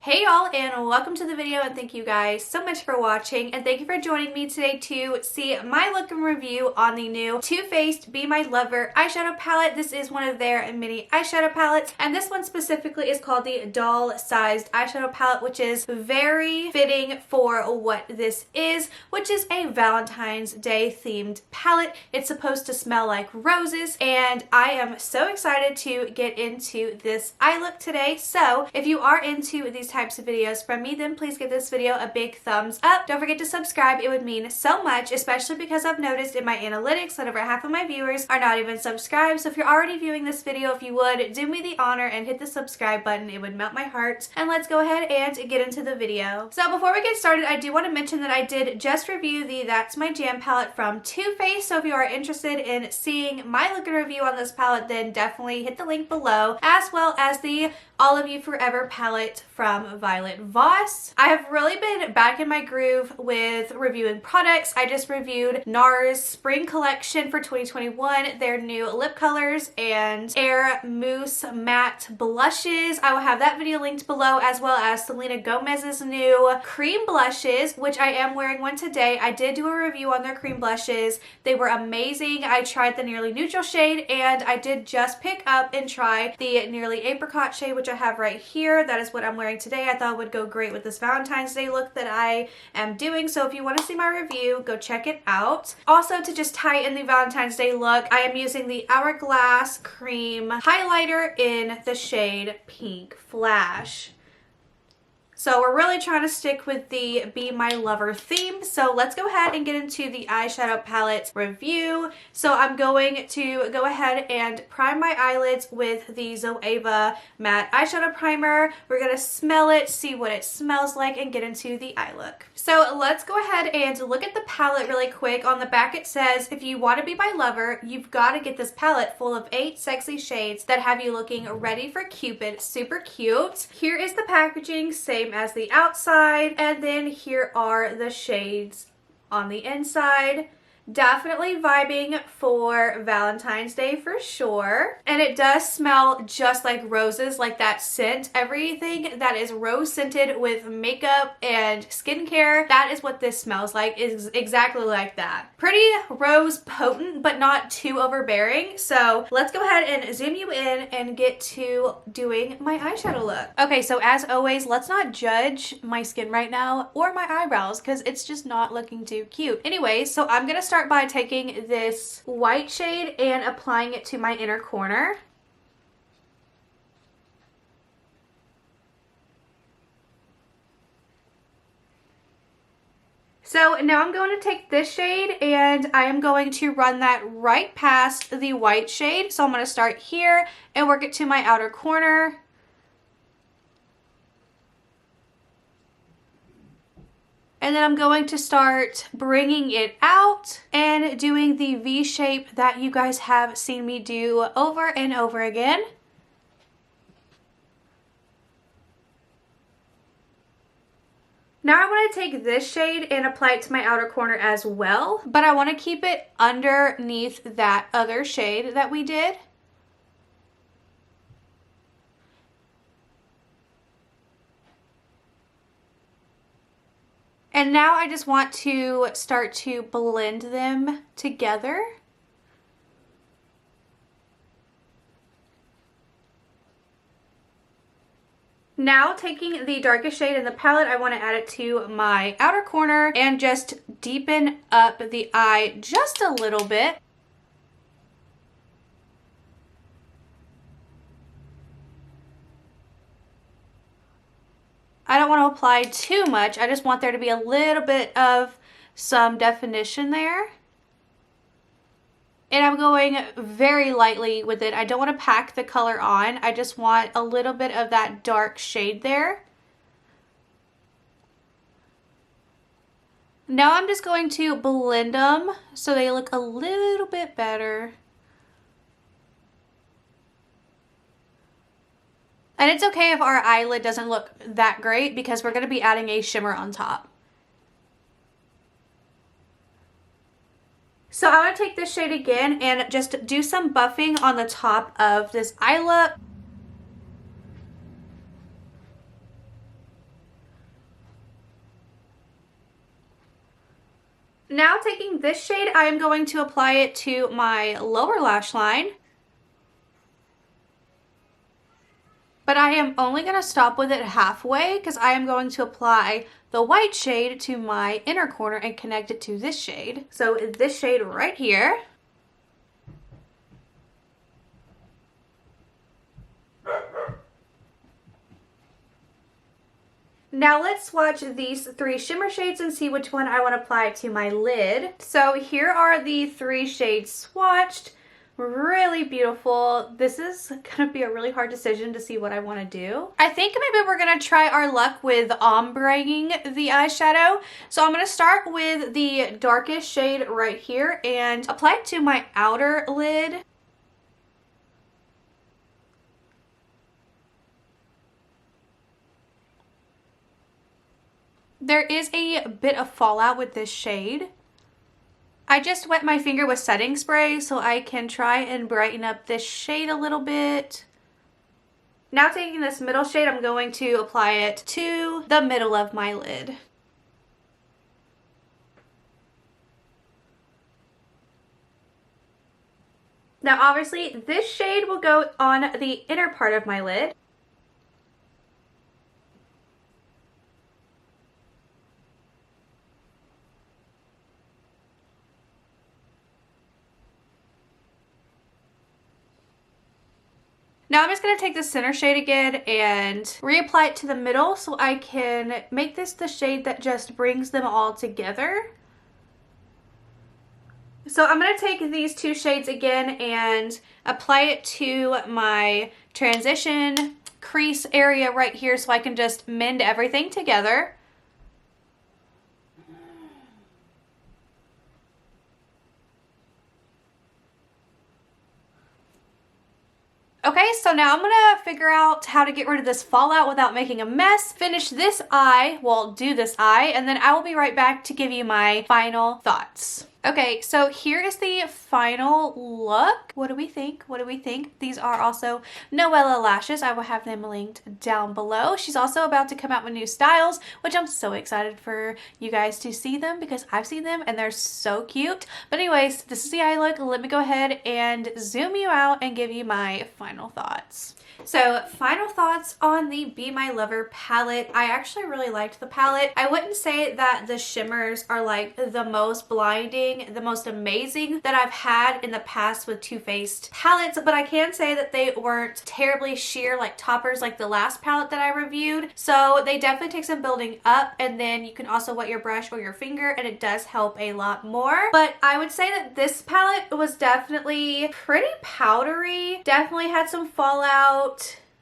Hey y'all, and welcome to the video, and thank you guys so much for watching, and thank you for joining me today to see my look and review on the new Too Faced Be My Lover eyeshadow palette. This is one of their mini eyeshadow palettes, and this one specifically is called the doll-sized eyeshadow palette, which is very fitting for what this is, which is a Valentine's Day themed palette. It's supposed to smell like roses, and I am so excited to get into this eye look today. So if you are into these types of videos from me, then please give this video a big thumbs up. Don't forget to subscribe. It would mean so much, especially because I've noticed in my analytics that over half of my viewers are not even subscribed. So if you're already viewing this video, if you would do me the honor and hit the subscribe button, it would melt my heart. And let's go ahead and get into the video. So before we get started, I do want to mention that I did just review the That's My Jam palette from Too Faced. So if you are interested in seeing my look and review on this palette, then definitely hit the link below, as well as the All of You Forever palette from Violet VOSS. I have really been back in my groove with reviewing products. I just reviewed NARS Spring Collection for 2021, their new lip colors and Air Mousse Matte Blushes. I will have that video linked below, as well as Selena Gomez's new cream blushes, which I am wearing one today. I did do a review on their cream blushes. They were amazing. I tried the Nearly Neutral shade, and I did just pick up and try the Nearly Apricot shade, which I have right here. That is what I'm wearing today. I thought would go great with this Valentine's Day look that I am doing. So if you want to see my review, go check it out. Also, to just tie in the Valentine's Day look, I am using the Hourglass Cream highlighter in the shade Pink Flash. So we're really trying to stick with the Be My Lover theme. So let's go ahead and get into the eyeshadow palette review. So I'm going to go ahead and prime my eyelids with the Zoeva Matte Eyeshadow Primer. We're going to smell it, see what it smells like, and get into the eye look. So let's go ahead and look at the palette really quick. On the back it says, if you want to be my lover, you've got to get this palette full of 8 sexy shades that have you looking ready for Cupid. Super cute. Here is the packaging, same as the outside, and then here are the shades on the inside. Definitely vibing for Valentine's Day for sure. And it does smell just like roses, like that scent. Everything that is rose scented with makeup and skincare, that is what this smells like, is exactly like that. Pretty rose potent, but not too overbearing. So let's go ahead and zoom you in and get to doing my eyeshadow look. Okay, so as always, let's not judge my skin right now or my eyebrows, because it's just not looking too cute. Anyway, so I'm gonna start by taking this white shade and applying it to my inner corner. So now I'm going to take this shade and I am going to run that right past the white shade. So I'm going to start here and work it to my outer corner. And then I'm going to start bringing it out and doing the V shape that you guys have seen me do over and over again. Now I want to take this shade and apply it to my outer corner as well, but I want to keep it underneath that other shade that we did. And now I just want to start to blend them together. Now taking the darkest shade in the palette, I want to add it to my outer corner and just deepen up the eye just a little bit. I don't want to apply too much. I just want there to be a little bit of some definition there. And I'm going very lightly with it. I don't want to pack the color on. I just want a little bit of that dark shade there. Now I'm just going to blend them so they look a little bit better. And it's okay if our eyelid doesn't look that great, because we're going to be adding a shimmer on top. So I want to take this shade again and just do some buffing on the top of this eye look. Now taking this shade, I am going to apply it to my lower lash line. But I am only going to stop with it halfway because I am going to apply the white shade to my inner corner and connect it to this shade. So this shade right here. Now let's swatch these 3 shimmer shades and see which one I want to apply to my lid. So here are the 3 shades swatched. Really beautiful. This is gonna be a really hard decision to see what I want to do. I think maybe we're gonna try our luck with ombreing the eyeshadow. So I'm gonna start with the darkest shade right here and apply it to my outer lid. There is a bit of fallout with this shade. I just wet my finger with setting spray so I can try and brighten up this shade a little bit. Now taking this middle shade, I'm going to apply it to the middle of my lid. Now obviously this shade will go on the inner part of my lid. Now I'm just going to take the center shade again and reapply it to the middle so I can make this the shade that just brings them all together. So I'm going to take these 2 shades again and apply it to my transition crease area right here so I can just mend everything together. Okay, so now I'm gonna figure out how to get rid of this fallout without making a mess, finish this eye, well, do this eye, and then I will be right back to give you my final thoughts. Okay, so here is the final look. What do we think? What do we think? These are also Noella lashes. I will have them linked down below. She's also about to come out with new styles, which I'm so excited for you guys to see them because I've seen them and they're so cute. But anyways, this is the eye look. Let me go ahead and zoom you out and give you my final thoughts. So final thoughts on the Be My Lover palette. I actually really liked the palette. I wouldn't say that the shimmers are like the most blinding, the most amazing that I've had in the past with Too Faced palettes, but I can say that they weren't terribly sheer like toppers like the last palette that I reviewed. So they definitely take some building up, and then you can also wet your brush or your finger and it does help a lot more. But I would say that this palette was definitely pretty powdery, definitely had some fallout,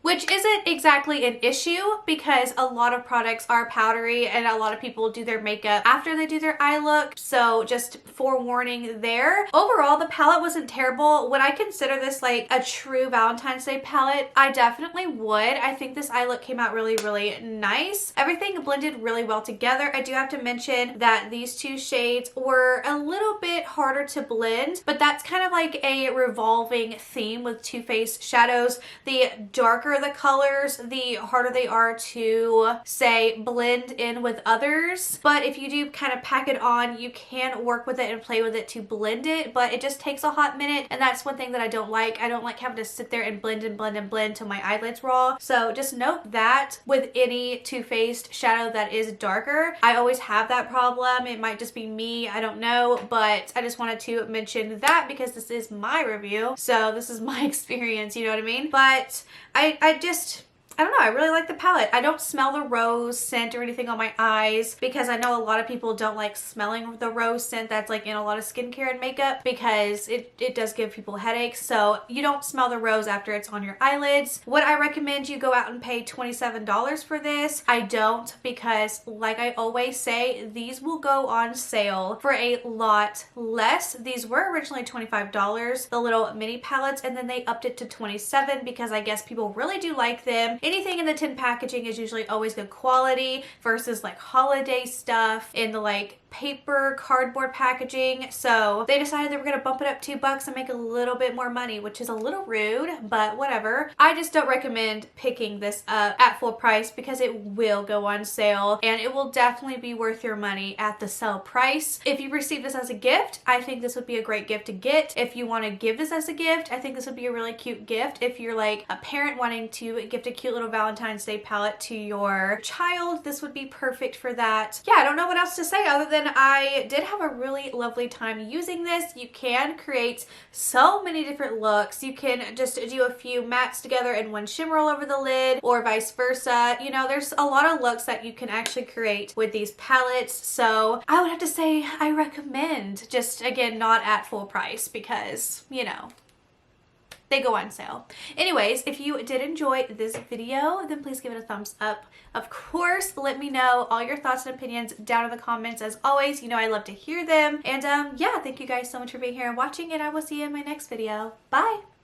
which isn't exactly an issue because a lot of products are powdery and a lot of people do their makeup after they do their eye look. So just forewarning there. Overall, the palette wasn't terrible. Would I consider this like a true Valentine's Day palette? I definitely would. I think this eye look came out really, really nice. Everything blended really well together. I do have to mention that these 2 shades were a little bit harder to blend, but that's kind of like a revolving theme with Too Faced shadows. The darker the colors, the harder they are to, say, blend in with others. But if you do kind of pack it on, you can work with it and play with it to blend it, but it just takes a hot minute, and that's one thing that I don't like. I don't like having to sit there and blend and blend and blend till my eyelids raw. So just note that with any Too Faced shadow that is darker, I always have that problem. It might just be me, I don't know, but I just wanted to mention that because this is my review, so this is my experience, you know what I mean? But I don't know, I really like the palette. I don't smell the rose scent or anything on my eyes because I know a lot of people don't like smelling the rose scent that's like in a lot of skincare and makeup because it does give people headaches. So you don't smell the rose after it's on your eyelids. Would I recommend you go out and pay $27 for this? I don't, because like I always say, these will go on sale for a lot less. These were originally $25, the little mini palettes, and then they upped it to $27 because I guess people really do like them. Anything in the tin packaging is usually always good quality versus like holiday stuff in the like paper cardboard packaging, so they decided they were gonna bump it up $2 and make a little bit more money, which is a little rude, but whatever. I just don't recommend picking this up at full price because it will go on sale and it will definitely be worth your money at the sale price. If you receive this as a gift, I think this would be a great gift to get. If you want to give this as a gift, I think this would be a really cute gift. If you're like a parent wanting to gift a cute little Valentine's Day palette to your child, this would be perfect for that. Yeah, I don't know what else to say other than I did have a really lovely time using this. You can create so many different looks. You can just do a few mattes together and one shimmer all over the lid, or vice versa. You know, there's a lot of looks that you can actually create with these palettes, so I would have to say I recommend, just again not at full price because, you know, they go on sale. Anyways, if you did enjoy this video, then please give it a thumbs up. Of course, let me know all your thoughts and opinions down in the comments. As always, you know I love to hear them. And yeah, thank you guys so much for being here and watching, and I will see you in my next video. Bye!